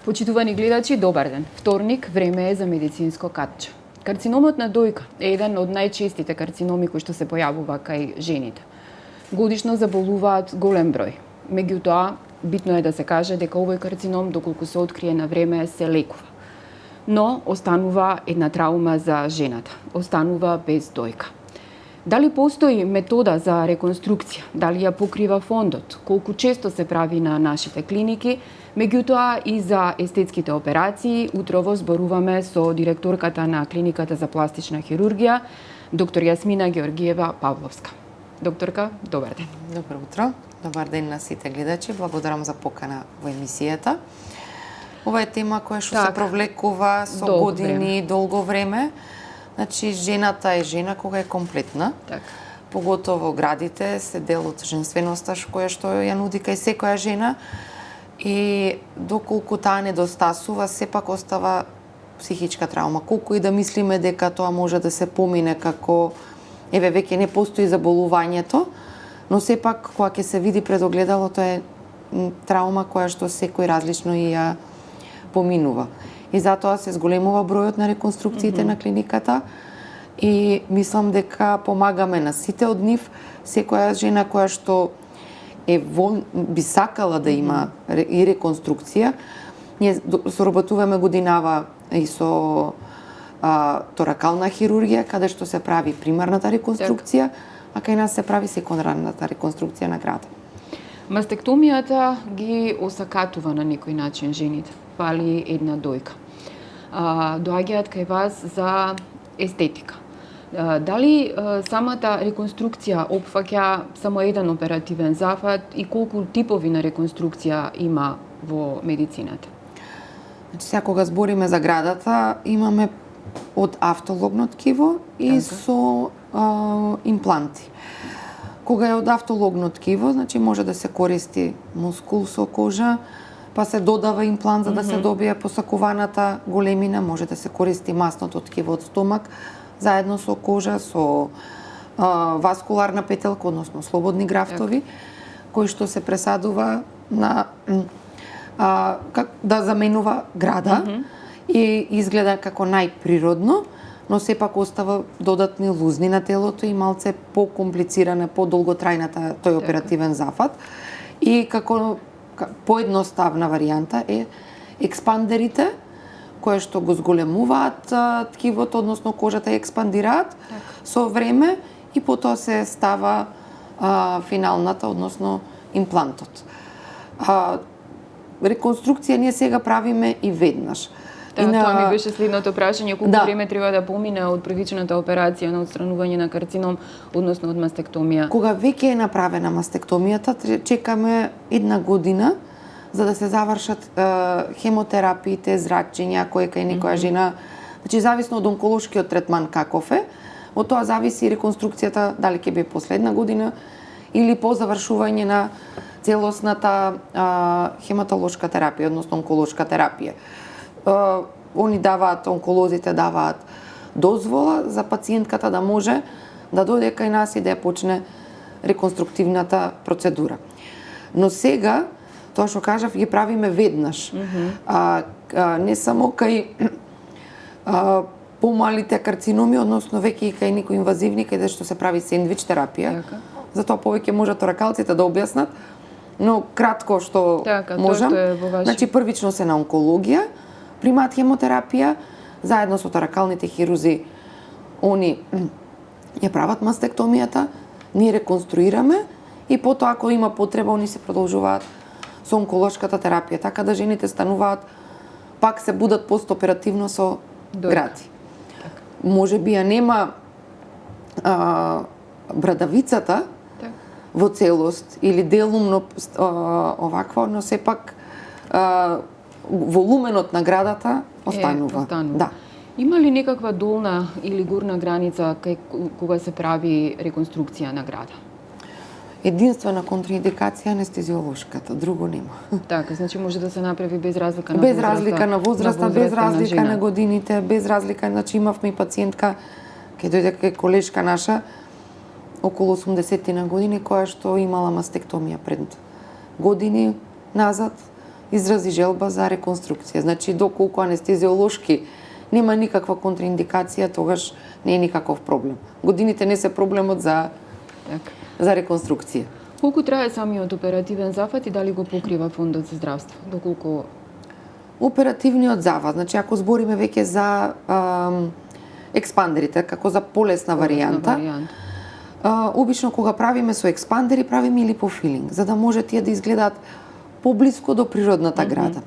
Почитувани гледачи, добар ден. Вторник, време е за медицинско катче. Карциномот на дојка е еден од најчестите карциноми кои што се појавува кај жените. Годишно заболуваат голем број. Меѓутоа, битно е да се каже дека овој карцином, доколку се открие на време, се лекува. Но останува една траума за жената. Останува без дојка. Дали постои метода за реконструкција? Дали ја покрива фондот? Колку често се прави на нашите клиники? Меѓутоа и за естетските операции, утрово зборуваме со директорката на клиниката за пластична хирургија, доктор Јасмина Георгиева Павловска. Докторка, добар ден. Добро утро. Добар ден на сите гледачи. Благодарам за покана во емисијата. Ова е тема која што се провлекува со години, долго време. Значи, жената е жена кога е комплетна. Поготово градите се дел од женственоста која што ја нуди кај секоја жена. И доколку таа недостасува, сепак остава психичка траума. Колку и да мислиме дека тоа може да се помине како веќе не постои заболувањето, но сепак кога ќе се види пред огледалото е траума која што секој различно и ја поминува. И затоа се зголемува бројот на реконструкциите на клиниката и мислам дека помагаме на сите од нив. Секоја жена која што би сакала да има и реконструкција. Ние соработуваме годинава и со торакална хирургија, каде што се прави примарната реконструкција, а кај нас се прави секундарната реконструкција на града. Мастектомијата ги осакатува на некој начин жените. Фали една дојка. Доаѓаат кај вас за естетика. Дали самата реконструкција опфаќа само еден оперативен зафат и колку типови на реконструкција има во медицината? Значи, сега кога збориме за градата, имаме од автологно ткиво и со импланти. Кога е од автологно ткиво, значи може да се користи мускул со кожа, па се додава имплант за да се добие посакуваната големина, може да се користи масното ткиво од стомак, заедно со кожа, со васкуларна петелка, односно слободни графтови, кои што се пресадува на да заменува града и изгледа како најприродно, но сепак остава додатни лузни на телото и малце покомплицирана, подолготрајната тој оперативен зафат. И како поедноставна варијанта е експандерите, кои што го зголемуваат ткивото, односно кожата ја експандираат со време и потоа се става финалната, односно имплантот. Реконструкција ние сега правиме и веднаш. Тоа ми беше следното прашање, колку време треба да помине од првичната операција на отстранување на карцином, односно од мастектомија? Кога веќе е направена мастектомијата, чекаме една година за да се завршат хемотерапиите, зрачења, кои кај некоја жена, значи зависно од онколошкиот третман каков е, од тоа зависи реконструкцијата дали ќе биде последна година или по завршување на целосната хематолошка терапија, односно онколошка терапија. Они даваат, онколозите даваат дозвола за пациентката да може да дојде кај нас и да ја почне реконструктивната процедура. Но сега, тоа што кажав, ги правиме веднаш. Не само кај помалите карциноми, односно веќе и кај некои инвазивни, каде што се прави сендвич терапија. Затоа повеќе може торакалците да објаснат, но кратко што можам. Значи првично се на онкологија, примаат хемотерапија, заедно со торакалните хирузи, они ја прават мастектомијата, ние реконструираме и потоа ако има потреба, они се продолжуваат со онколошката терапија, така да жените стануваат, пак се будат постоперативно со гради. Може би ја нема брадавицата во целост или делумно овакво, но сепак волуменот на градата останува. Да. Има ли некаква долна или горна граница кога се прави реконструкција на града? Единствена контраиндикација анестезиолошката, друго нема. Така, значи може да се направи без разлика на возраста. Без разлика на возраста, без разлика на годините, без разлика, значи имавме и пациентка, кај дојде кај колешка наша, околу 80 на години, која што имала мастектомија пред години назад изрази желба за реконструкција. Значи, доколку анестезиолошки нема никаква контраиндикација, тогаш не е никаков проблем. Годините не се проблемот за реконструкција. Колку трае самиот оперативен зафат и дали го покрива фондот за здравство? Доколку оперативниот зафат, значи ако збориме веќе за експандерите како за полесна варијанта, обично кога правиме со експандери, правиме и липофилинг, за да може тие да изгледаат поблиску до природната града.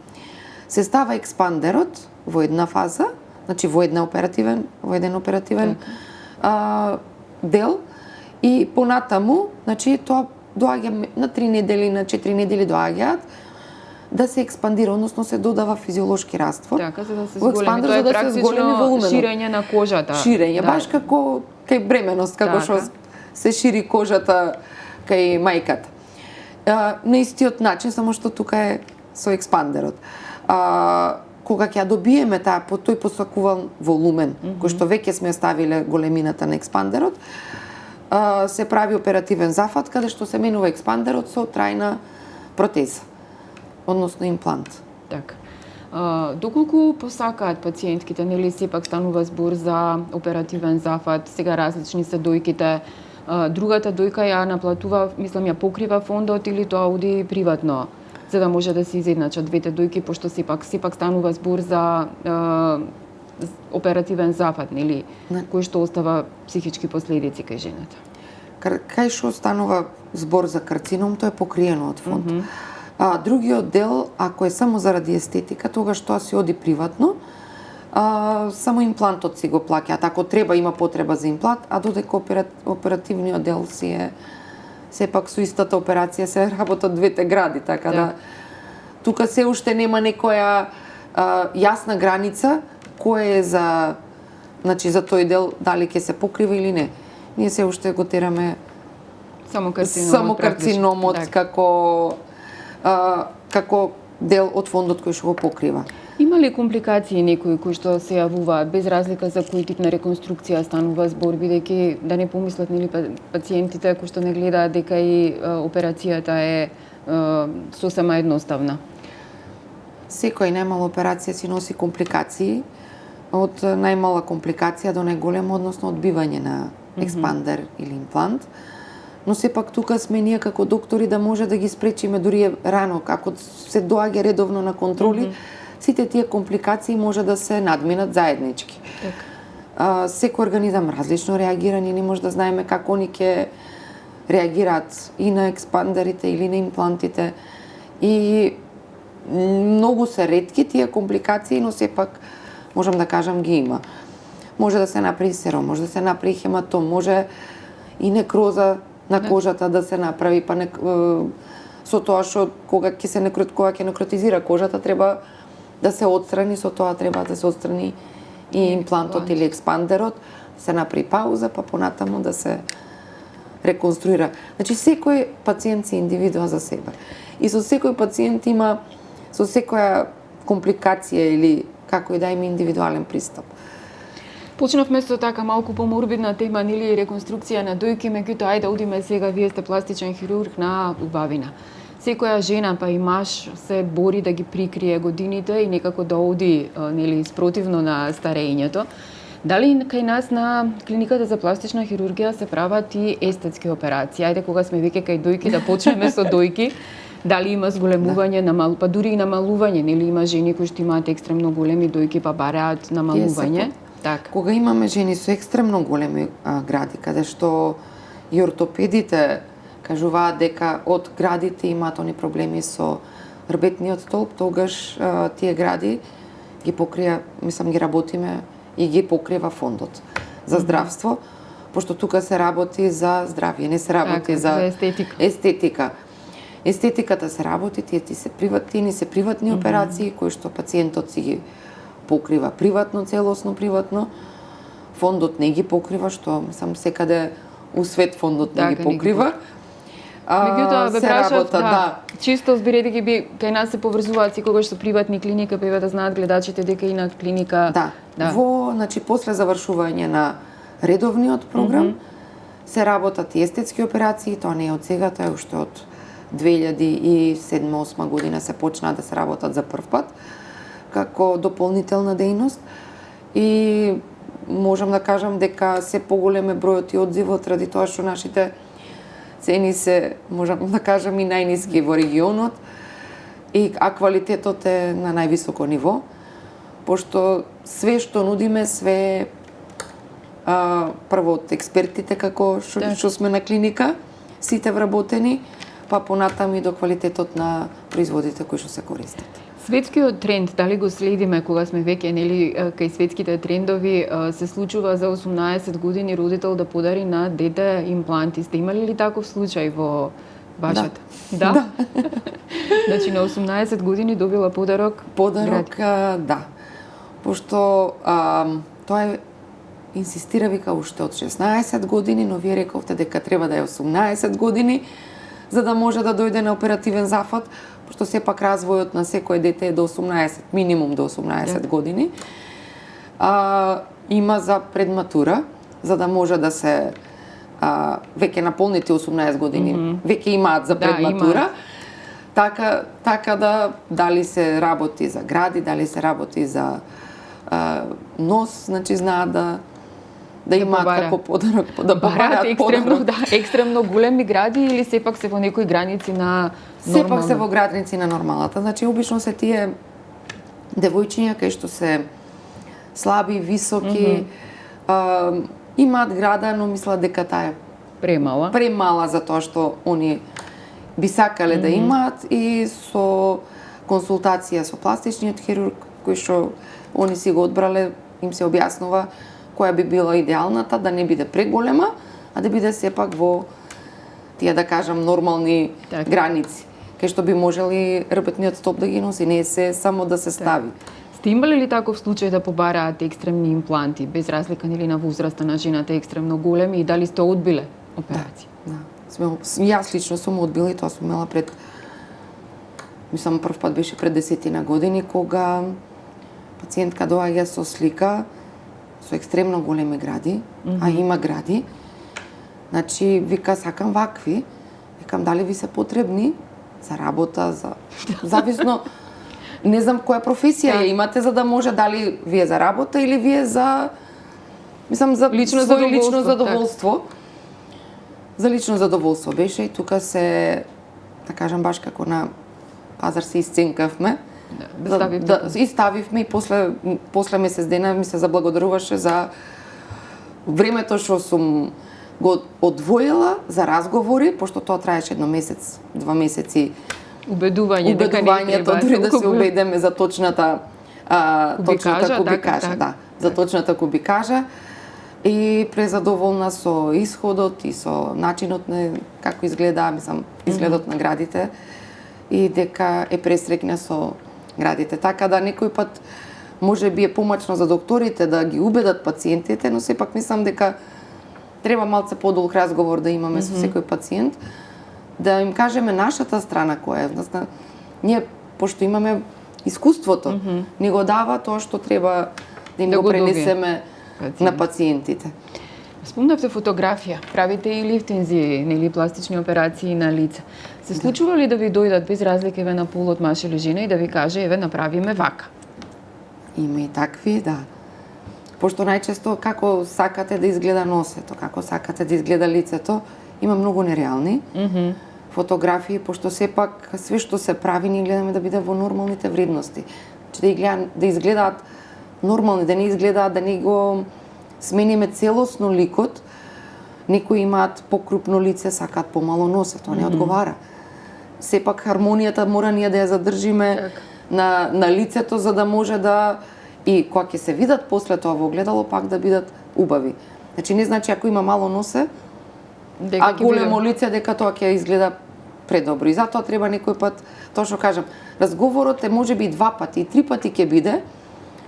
Се става експандерот во една фаза, значи во еден оперативен дел и понатаму, значи тоа доаѓа на 3 недели, на 4 недели доаѓаат да се експандира, односно се додава физиолошки раствор. Така, за да се зголеми. Тоа е практично ширење на кожата. Ширење, баш како кај бременост, како што се шири кожата кај мајката. На истиот начин, само што тука е со експандерот. Кога ќе добиеме тој посакуван волумен, кој што веќе сме ставиле големината на експандерот, се прави оперативен зафат, каде што се менува експандерот со трајна протеза, односно имплант. Така. Доколку посакаат пациентките, нели сепак станува збор за оперативен зафат, сега различни се дојките, другата дојка ја наплатува, мислам ја покрива фондот или тоа оди приватно, за да може да се изедначат двете дојки, пошто сепак станува збор за оперативен зафат, нели, кој што остава психички последици кај жената. Кај што станува збор за карцином, тоа е покриено од фонд. Другиот дел, ако е само заради естетика, тогаш тоа се оди приватно, само имплантот си го плаќаат. Ако треба, има потреба за имплант, а додека оперативниот дел си е сепак со истата операција се работат двете гради, така да тука се уште нема некоја јасна граница кој е за тој дел, дали ќе се покрива или не. Ние се уште го тераме само карциномот како дел од фондот кој што го покрива. Има ли компликации некои кои што се јавуваат без разлика за кој тип на реконструкција станува збор, бидејќи да не помислат нели пациентите кои што не гледаат дека и операцијата е сосема едноставна? Секој најмала операција си носи компликации, од најмала компликација до најголема, односно одбивање на експандер или имплант. Но сепак тука сме ние како доктори да може да ги спречиме дури рано, како се доаѓа редовно на контроли, сите тие компликации може да се надминат заеднички. Секој организам различно реагира, ние не може да знаеме како они ќе реагираат и на експандерите или на имплантите. И многу се ретки тие компликации, но сепак можам да кажам ги има. Може да се направи сером, може да се направи хематом, може и некроза на кожата да се направи, па со тоа што кога ќе некротизира кожата треба да се отстрани, со тоа треба да се отстрани и имплантот или експандерот, се направи пауза, па понатаму да се реконструира. Значи секој пациент си индивидуа за себе. И со секој пациент има, со секоја компликација или како и да има индивидуален пристап. Почнавме со така малку поморбидна тема, нели реконструкција на дојки, меѓутоа ајде одиме сега, вие сте пластичен хирург на убавина. Секоја жена па и маж се бори да ги прикрие годините и некако да оди нели спротивно на старењето. Дали кај нас на клиниката за пластична хирургија се прават и естетски операции? Ајде кога сме веќе кај дојки да почнеме со дојки. Дали има зголемување, па дури и намалување, нели има жени кои што имаат екстремно големи дојки па бараат намалување? Так. Кога имаме жени со екстремно големи гради, каде што и ортопедите кажуваат дека од градите имаат они проблеми со рбетниот столб, тогаш тие гради ги покрија, мислам ги работиме и ги покрива фондот за здравство, пошто тука се работи за здравје, не се работи за естетика. Естетиката се работи, тие се приватни операции кои што пациентот си ги покрива приватно, целосно приватно. Фондот не ги покрива, што мислам секаде у свет фондот не ги покрива. Меѓутоа ве прашав, чисто зберејќи би кај нас се поврзуваат секогаш со приватни клиника, па да знаат гледачите дека и на клиника. Во, значи после завршување на редовниот програм се работат и естетски операции, тоа не е од сега, тоа е уште од 2007-2008 година се почна да се работат за прв пат како дополнителна дејност и можам да кажам дека се поголем е бројот и одзивот ради тоа што нашите цени се, можам да кажам, и најниски во регионот, а квалитетот е на највисоко ниво, пошто све што нудиме, све прво од експертите како што сме на клиника, сите вработени, па понатам и до квалитетот на производите кои што се користат. Светскиот тренд, дали го следиме кога сме веќе нели кај светските трендови, се случува за 18 години родител да подари на дете импланти. Сте имали ли таков случај во вашата? Да. Да? Значи на 18 години добила подарок? Подарок, да. Пошто тоа е инсистира, вика, уште од 16 години, но вие рековте дека треба да е 18 години за да може да дојде на оперативен зафат, пошто сепак развојот на секое дете е до 18, минимум до 18 години. Има за предматура, за да може да се веќе наполните 18 години, веќе имаат за предматура. Така да дали се работи за гради, дали се работи за нос, значи знаат да имаат како подарок, да бараат екстремно, екстремно големи гради или сепак се во некои граници на нормалната? Сепак се во граници на нормалната. Значи обично се тие девојчиња кај што се слаби, високи, имаат града, но мислат дека таа е премала за тоа што они би сакале да имаат, и со консултација со пластичниот хирург кој што они си го одбрале, им се објаснува која би била идеалната, да не биде преголема, а да биде сепак во тие, да кажам, нормални граници, кај што би можели работниот стоп да ги носи, не се само да се стави. Сте имали ли таков случај да побараат екстремни импланти, без разлика нели на возраста на жената, екстремно големи, и дали сте одбиле операција? Да. Јас лично сум одбила, и тоа сум имала пред, мислам, прв пат беше пред 10 години, кога пациентка доаѓа со слика со екстремно големи гради, а има гради. Значи, вика, сакам вакви. Викам, дали ви се потребни за работа, за зависно, не знам која професија ја имате, за да може, дали вие за работа или вие за, мислам, за лично задоволство. За лично задоволство беше, и тука се, да кажам, баш како на пазар се исценкавме. И ставивме, и после месец дена ми се заблагодаруваше за времето што сум го одвоила за разговори, пошто тоа траеше 1 месец, 2 месеци убедувањето, дури да се убедеме за точната кубикажа, за точната кубикажа, и презадоволна со исходот и со начинот на како изгледа, мислам, изгледот на градите, и дека е пресрекна со градите. Така да некој пат може би е помачно за докторите да ги убедат пациентите, но сепак мислам дека треба малце подолг разговор да имаме со секој пациент, да им кажеме нашата страна која е. Ние, пошто имаме искуството, ни го дава тоа што треба да им го пренесеме на пациентите. Спомнавте фотографија, правите и лифтинзи, нели пластични операции на лице. Се случува ли да ви дојдат без разлика на полот маж или жена и да ви каже, еве, направиме вака? Има и такви, да. Пошто најчесто како сакате да изгледа носето, како сакате да изгледа лицето, има многу нереални фотографии, пошто сепак све што се прави ние гледаме да биде во нормалните вредности. Да изгледаат нормални, да не изгледаат, да не го смениме целосно ликот. Некои имаат покрупно лице, сакаат помало носе, тоа не одговара. Сепак хармонијата мора ние да ја задржиме на лицето, за да може да, и кога ќе се видат после тоа во огледало, пак да бидат убави. Значи не значи ако има мало носе, а големо лице, дека тоа ќе изгледа предобро. И затоа треба некој пат, тоа што кажам, разговорот е можеби 2 пати, 3 пати ќе биде,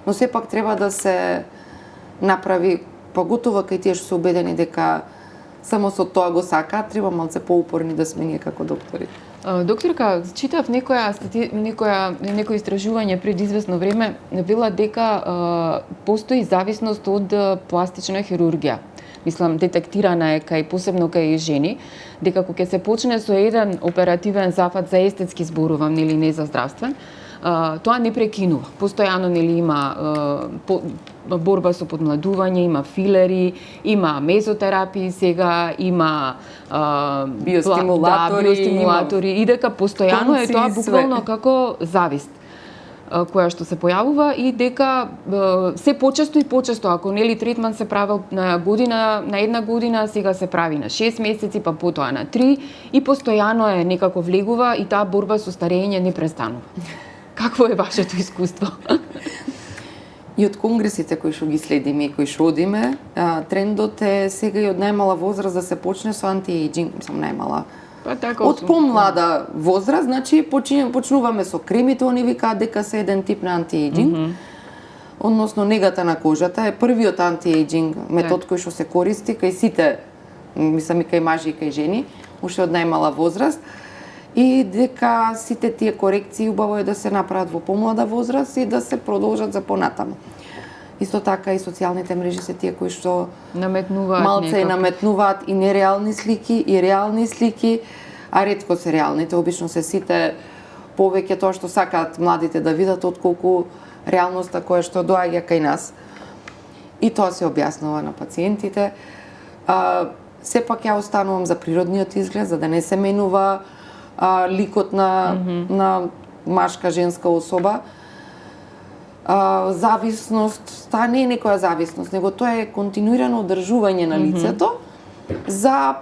но сепак треба да се направи, поготово кај тие што се убедени дека само со тоа го сакаат, треба малце поупорни да сме ние како доктори. Докторка, читав некој истражување пред известно време, вела дека постои зависност од пластична хирургија. мислам, детектирана е посебно кај жени, дека кога ќе се почне со еден оперативен зафат за естетски зборувам, нели не за здравствен, тоа не прекинува. Постојано нели има борба со подмладување, има филери, има мезотерапии сега, има биостимулатори и дека постојано е тоа буквално како завист која што се појавува и дека се почесто и почесто, ако нели третман се правел на една година, сега се прави на 6 месеци, па потоа на 3 и постојано е некако влегува и таа борба со старење не престанува. Какво е вашето искуство? И од конгресите кои што ги следиме и кои што одиме, трендот е сега и од најмала возраст да се почне со анти-ејджинг, мислам најмала. Од помлада возраст, значи почнуваме со кремите, они викаат дека се еден тип на анти-ејджинг. Односно негата на кожата е првиот анти-ејджинг метод кој што се користи кај сите, мислам и кај мажи и кај жени, уште од најмала возраст. И дека сите тие корекции убаво е да се направат во помлада возраст и да се продолжат за понатаму. Исто така и социјалните мрежи се тие кои што наметнуваат малце наметнуваат и нереални слики и реални слики, а ретко се реалните, обично се сите повеќе тоа што сакаат младите да видат отколку реалноста која што доаѓа кај нас. И тоа се објаснува на пациентите. Сепак ја останувам за природниот изглед, за да не се менува ликот на машка, женска особа. Зависност, таа не е некоја зависност, него тоа е континуирано одржување на лицето за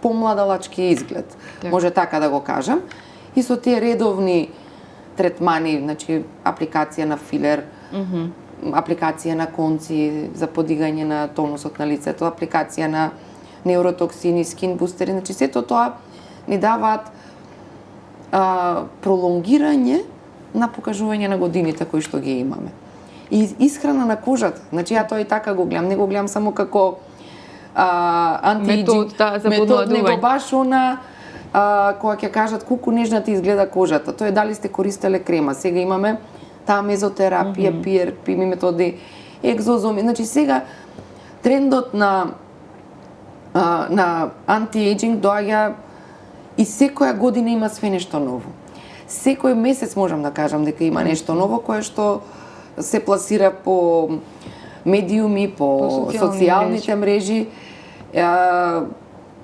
помладалачки изглед. Може така да го кажам. И со тие редовни третмани, значи апликација на филер, апликација на конци за подигање на тонусот на лицето, апликација на неуротоксини, скин бустери, значи сето тоа ни даваат пролонгирање на покажување на годините кои што ги имаме. И исхрана на кожата, значи ја тоа и така го гледам, не го гледам само како метод за подмладување, него баш она кога ќе кажат колку нежна ти изгледа кожата, тоа е дали сте користеле крема. Сега имаме таа мезотерапија, PRP методи, екзозоми. Значи сега трендот на анти-ејджинг доаѓа и секоја година има све нешто ново. Секој месец можам да кажам дека има нешто ново кое што се пласира по медиуми, по социјалните мрежи.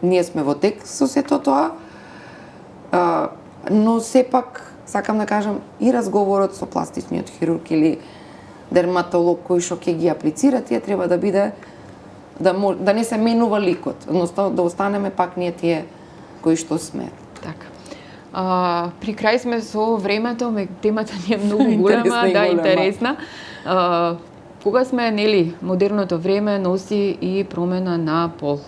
Ние сме во тек со сето тоа, но сепак сакам да кажам и разговорот со пластичниот хирург или дерматолог кој што ќе ги аплицира, тие треба да биде да не се менува ликот, односно да останеме пак ние тие кои што сме. Така. При крај сме со времето, темата ни е многу голема, интересна. Кога сме, нели, модерното време носи и промена на пол.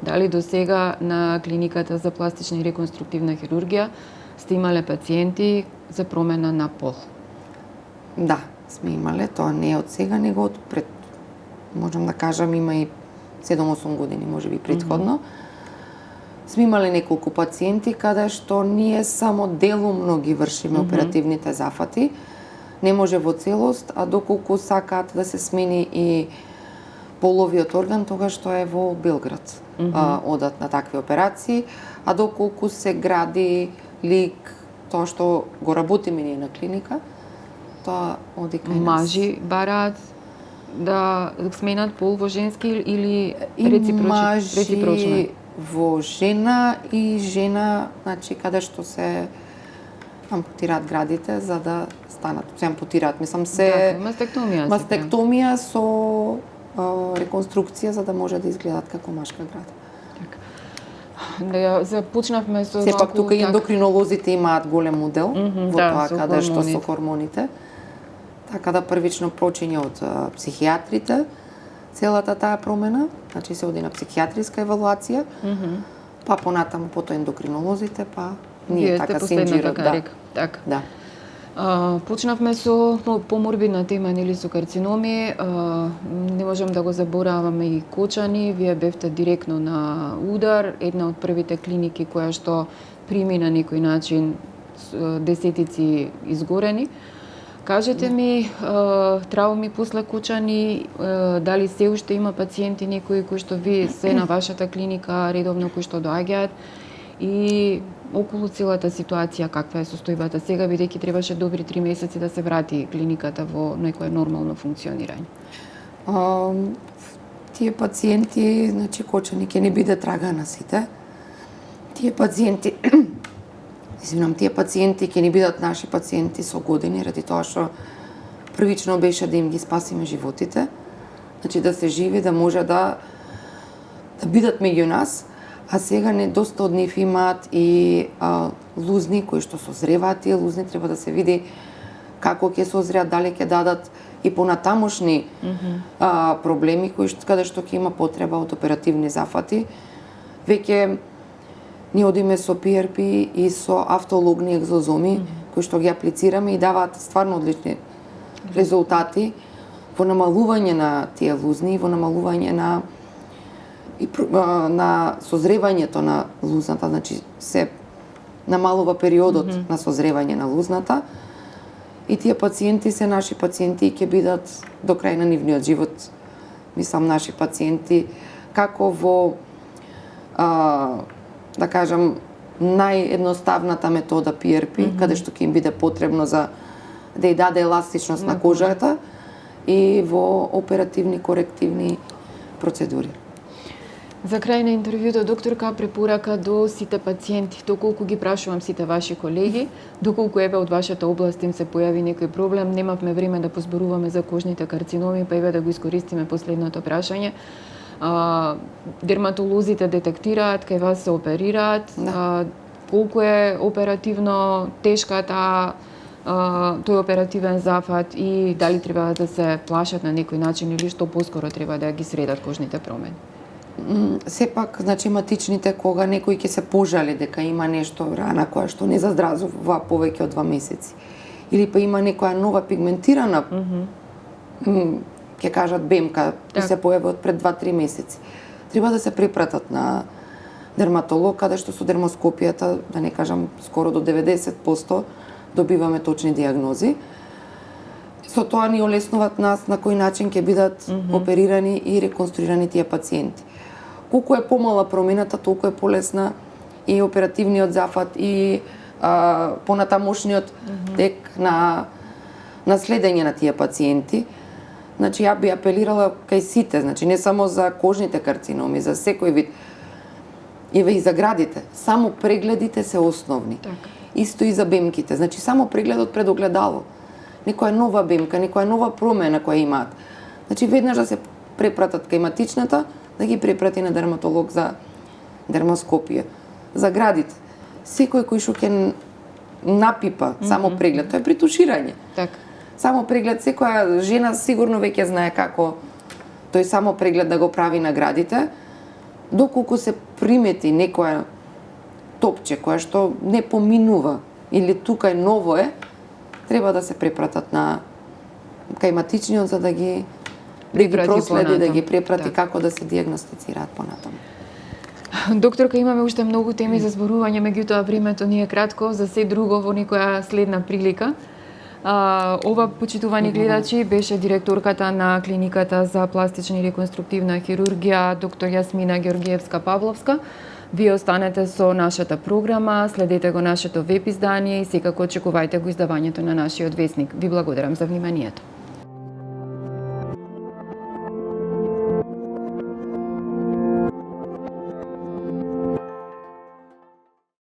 Дали до сега на клиниката за пластична и реконструктивна хирургија сте имале пациенти за промена на пол? Да, сме имале, тоа не е од сега, него од пред, можам да кажам, има и 7-8 години, може би предходно. Сме имале неколку пациенти каде што ние само делумно ги вршиме оперативните зафати. Не може во целост, а доколку сакаат да се смени и половиот орган, тогаш што е во Белград одат на такви операции, а доколку се гради лик, тоа што го работиме ние на клиника, тоа оди кај нас. Мажи бараат да сменат пол во женски или реципрочно? Мажи во жена и жена, значи каде што се ампутираат градите за да станат, се ампутираат, мислам се мастектомија со реконструкција за да може да изгледат како машка града. Така. Да започнавме со сепак тука и ендокринолозите имаат голем удел во тоа каде што со хормоните. Така да првично почиња од психијатрите целата таа промена, значи се оди на психијатриска евалуација, па понатаму потоа ендокринолозите, па ние така синџирот, така. Да. Почнавме со поморбидна тема, нели, со карциноми. Не можам да го забораваме и Кочани. Вие бевте директно на удар, една од првите клиники која што прими на некој начин десетици изгорени. Кажете ми, трауми после кучани, дали се уште има пациенти некои кои што ви се на вашата клиника редовно кои што доаѓаат и околу целата ситуација каква е состојбата сега, бидејќи требаше добри 3 месеци да се врати клиниката во некое нормално функционирање? Тие пациенти, значи кочани ќе не биде трага на сите. Тие пациенти тие пациенти ќе ни бидат наши пациенти со години, ради тоа што првично беше да им ги спасиме животите, значи да се живи, да може да бидат меѓу нас, а сега не доста од нив имаат и лузни кои што созреваат. Тие лузни треба да се види како ќе созреат, дали ќе дадат и понатамошни проблеми каде што ќе има потреба од оперативни зафати. Веќе ние одиме со PRP и со автологни екзозоми кои што ги аплицираме и даваат стварно одлични резултати во намалување на тие лузни, во намалување на созревањето на лузната, значи се намалува периодот на созревање на лузната. И тие пациенти се наши пациенти и ќе бидат до крај на нивниот живот, мислам, наши пациенти, како во да кажам, наједноставната метода PRP, каде што ќе им биде потребно за да ја даде еластичност на кожата и во оперативни корективни процедури. За крај на интервјуто, докторка, препорака до сите пациенти, доколку ги прашувам сите ваши колеги, доколку еве од вашата област им се појави некој проблем, немавме време да позборуваме за кожните карциноми, па еве да го искористиме последното прашање. Дерматолозите детектираат, кај вас се оперираат, колку е оперативно тешка тој оперативен зафат и дали треба да се плашат на некој начин или што поскоро треба да ги средат кожните промени? Сепак, значи, матичните, кога некој ќе се пожали дека има нешто рана која што не заздравува повеќе од 2 месеци, или па има некоја нова пигментирана, ќе кажат бемка, и се појави од пред 2-3 месеци, треба да се препратат на дерматолог, каде што со дермоскопијата, да не кажам, скоро до 90% добиваме точни диагнози. Со тоа ни олеснуваат нас на кој начин ќе бидат оперирани и реконструирани тие пациенти. Колку е помала промената, толку е полесна и оперативниот зафат и понатамошниот тек на следење на тие пациенти. Значи, ја би апелирала кај сите, значи не само за кожните карциноми, за секој вид, и за градите. Само прегледите се основни. Исто и за бемките. Значи, само прегледот пред огледало. Некоја нова бемка, некоја нова промена која имаат. Значи, веднаш да се препратат кај матичната, да ги препрати на дерматолог за дермоскопија. За градите. Секој кој што ќе напипа само преглед, тоа е притуширање. Само преглед, секоја жена сигурно веќе знае како тој само преглед да го прави на градите, доколку се примети некоја топче која што не поминува или тука е ново е, треба да се препратат на кај матичниот за да ги проследи, да ги препрати како да се дијагностицираат понатаму. Докторка, имаме уште многу теми за зборување, меѓутоа времето ни е кратко, за се друго во некоја следна прилика. Ова, почитувани гледачи, беше директорката на клиниката за пластична и реконструктивна хирургија, доктор Јасмина Ѓоргиевска-Павловска. Вие останете со нашата програма, следете го нашето веб издание и секако очекувајте го издавањето на нашиот весник. Ви благодарам за вниманието.